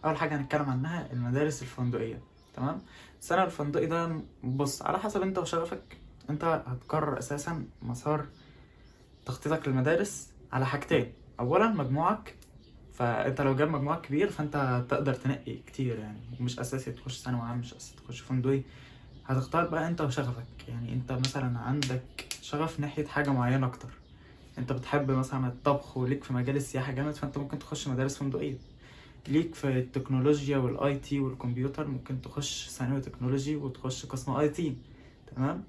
اول حاجه هنتكلم عنها المدارس الفندقيه. تمام. الثانوي الفندقي ده بص على حسب انت وشغفك. انت هتقرر اساسا مسار تخطيطك للمدارس على حاجتين. اولا مجموعك، فانت لو جاب مجموعك كبير فانت تقدر تنقي كتير يعني، مش اساسي تخش ثانوي عام، مش اساسي تخش فندقي. هتختار بقى انت وشغفك، يعني انت مثلا عندك شغف ناحيه حاجه معينه اكتر. انت بتحب مثلا الطبخ وليك في مجال السياحه جامد، فانت ممكن تخش مدارس فندقيه. ليك في التكنولوجيا والاي تي والكمبيوتر، ممكن تخش ثانوي تكنولوجي وتخش قسم اي تي. تمام.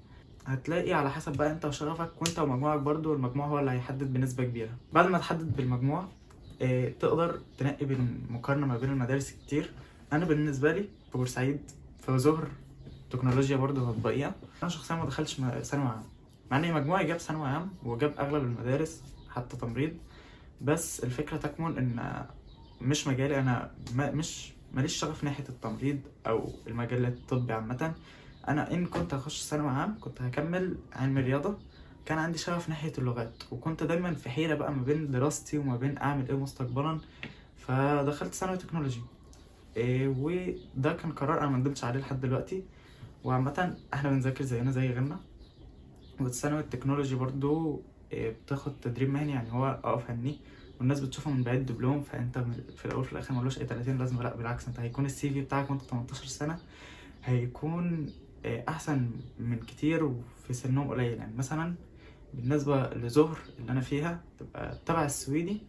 هتلاقي على حسب بقى انت وشغفك، وانت ومجموعك برضو، المجموع هو اللي هيحدد بنسبة كبيرة. بعد ما تحدد بالمجموع تقدر تنقي بين مقارنة ما بين المدارس كتير. انا بالنسبة لي في بورسعيد، في زهر تكنولوجيا برضو تطبيقية. انا شخصيا ما دخلتش ثانوي عام، مع ان مجموعي جاب ثانوي عام وجاب اغلب المدارس حتى تمريض. بس الفكرة تكمن ان مش مجالي انا، مش ماليش شغف ناحيه التمريض او المجال الطبي عامه. انا ان كنت هخش ثانوي عام كنت هكمل علم رياضه. كان عندي شغف ناحيه اللغات، وكنت دايما في حيره بقى ما بين دراستي وما بين اعمل ايه مستقبلا. فدخلت ثانوي تكنولوجي. وده كان قرار انا ما ندمتش عليه لحد دلوقتي. وعامه احنا بنذاكر زينا زي غيرنا. والثانوي التكنولوجي برضو بتاخد تدريب مهني، يعني هو فني، والناس بتشوفه من بعيد دبلوم. فانت في الاول في الاخر ملوش اي 30 لازمه، لا بالعكس، انت هيكون السي في بتاعك وانت 18 سنه هيكون احسن من كتير وفي سنهم قليل. يعني مثلا بالنسبه لزهر اللي انا فيها تبقى تبع السويدي،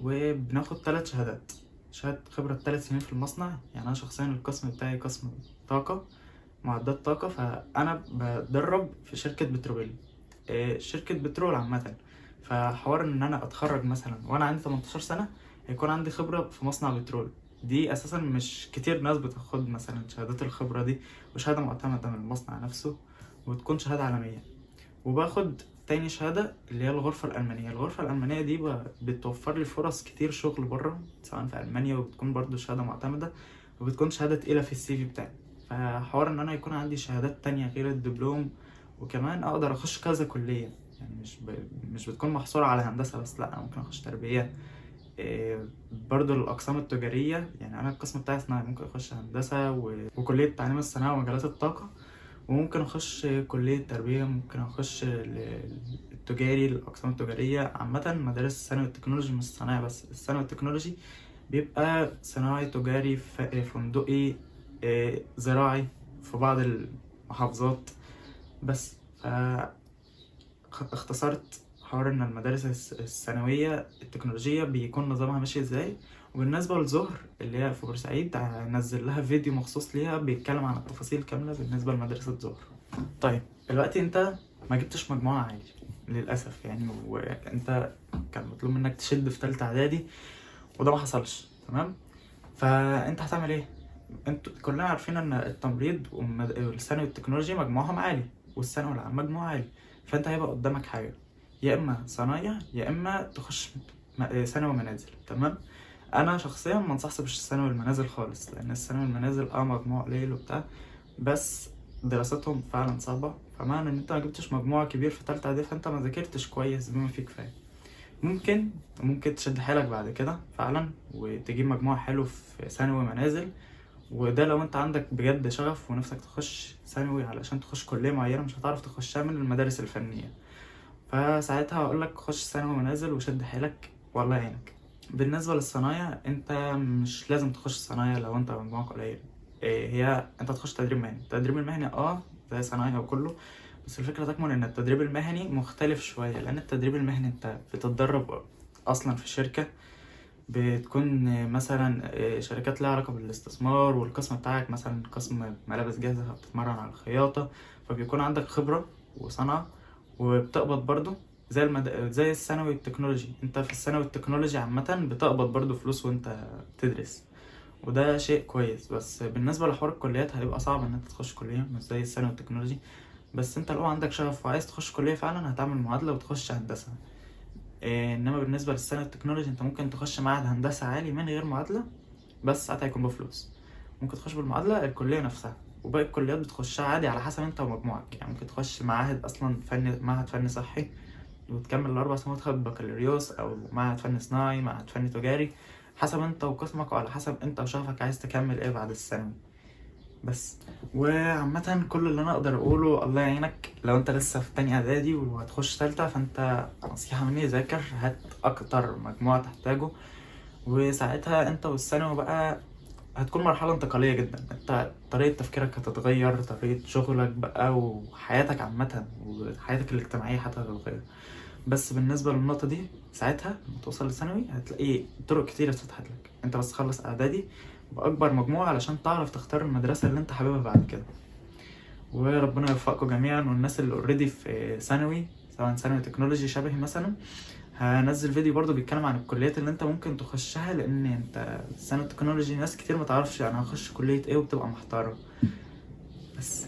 وبناخد 3 شهادات. شهادة خبرة 3 سنين في المصنع. يعني أنا شخصيا القسم بتاعي قسم طاقة، معدات طاقة، فأنا بدرب في شركة بترول. شركة بترول عامة. فحوار إن أنا أتخرج مثلا وأنا عندي 18 سنة هيكون عندي خبرة في مصنع بترول. دي أساسا مش كتير ناس بتاخد مثلا شهادات الخبرة دي، وشهادة معتمدة من المصنع نفسه، وتكون شهادة عالمية. وباخد تاني شهادة اللي هي الغرفة الألمانية. الغرفة الألمانية دي بتوفر لي فرص كتير شغل بره سواء في ألمانيا، وبتكون برضو شهادة معتمدة، وبتكون شهادة تقيلة في السي في بتاعي. فحوار إن أنا يكون عندي شهادات تانية غير الدبلوم، وكمان أقدر أخش كذا كلية. يعني مش بتكون محصورة على هندسة بس، لأ، أنا ممكن أخش تربية. برضو الأقسام التجارية، يعني أنا القسم بتاعي صناعي، ممكن أخش هندسة وكلية تعليم الصناعة ومجالات الطاقة. وممكن اخش كلية تربية، ممكن اخش التجاري، الاقسام التجارية عامة. مدارس الثانوي التكنولوجي مش صناعي بس، الثانوي التكنولوجي بيبقى صناعي، تجاري، فندقي، زراعي في بعض المحافظات. بس اختصرت حوار ان المدارس الثانوية التكنولوجية بيكون نظامها ماشي ازاي. وبالنسبة لزهر اللي هي في بورسعيد هنزل لها فيديو مخصوص ليها بيتكلم عن التفاصيل كاملة بالنسبة لمدرسة زهر. طيب دلوقتي انت ما جبتش مجموعة عالية للأسف يعني، وانت كان مطلوب منك تشد في تالتة إعدادي وده ما حصلش. تمام. فانت هتعمل ايه؟ انتوا كلنا عارفين ان التمريض والثانوي التكنولوجي مجموعهم عالي، والثانوي العام مجموعه عالي. فانت هيبقى قدامك حاجه، يا اما صنايع يا اما تخش ثانوي منازل. تمام. انا شخصيا ما انصحش بالثانوي المنازل خالص، لان الثانوي المنازل مجموع قليل وبتاع، بس دراستهم فعلا صعبه. فمعنى ان انت ما جبتش مجموع كبير في تالتة اعدادي فانت ما ذاكرتش كويس بما فيه كفايه. ممكن تشد حيلك بعد كده فعلا وتجيب مجموع حلو في ثانوي منازل. وده لو انت عندك بجد شغف ونفسك تخش ثانوي علشان تخش كلية معينة مش هتعرف تخشها من المدارس الفنية، فساعتها هقولك خش ثانوي منازل وشد حيلك والله يعينك. بالنسبة للصنايع انت مش لازم تخش صنايع لو انت مجموعك قليل. هي انت تخش تدريب مهني. التدريب المهني زي صنايع وكله، بس الفكرة تكمن ان التدريب المهني مختلف شوية، لان التدريب المهني انت بتتدرب اصلا في شركة، بتكون مثلا شركات لها علاقة بالاستثمار، والقسم بتاعك مثلا قسم ملابس جاهزة فبتتمرن على الخياطة، فبيكون عندك خبرة وصنعة، وبتقبض برضو زي الثانوي التكنولوجي. انت في الثانوي التكنولوجي عامة بتقبض برضو فلوس وانت بتدرس، وده شيء كويس. بس بالنسبة لحوار الكليات هيبقى صعب ان انت تخش كلية مش زي الثانوي التكنولوجي. بس انت لو عندك شغف وعايز تخش كلية فعلا هتعمل معادلة وتخش هندسة. انما بالنسبه للسنه التكنولوجي انت ممكن تخش معهد هندسه عالي من غير معادله، بس ساعتها هيكون بفلوس. ممكن تخش بالمعادله الكليه نفسها، وباقي الكليات بتخشها عادي على حسب انت ومجموعك. يعني ممكن تخش معاهد اصلا فني، معهد فني صحي وتكمل ال4 سنين وتاخد بكالوريوس، او معهد فني صناعي، معهد فني تجاري، حسب انت وقسمك، وعلى حسب انت وشغفك عايز تكمل ايه بعد الثانوي. بس وعامة كل اللي انا اقدر اقوله، الله يعينك لو انت لسه في تانية اعدادي وهتخش تالتة، فانت نصيحة مني ذاكر، هات اكتر مجموع تحتاجه، وساعتها انت والثانوي بقى هتكون مرحلة انتقالية جدا. انت طريقة تفكيرك هتتغير، طريقة شغلك بقى وحياتك عامة وحياتك الاجتماعية حتى هتتغير. بس بالنسبة للنقطة دي، ساعتها لما توصل لثانوي هتلاقي طرق كتيرة اتفتحت لك. انت بس خلص اعدادي بأكبر مجموعة علشان تعرف تختار المدرسة اللي انت حاببها بعد كده. وربنا يوفقكم جميعا. والناس اللي اوريدي في ثانوي، سواء ثانوي تكنولوجي شبهي مثلا، هنزل فيديو برضو بيتكلم عن الكليات اللي انت ممكن تخشها، لان انت ثانوي تكنولوجي ناس كتير متعرفش انا هخش كلية ايه وبتبقى محتارة. بس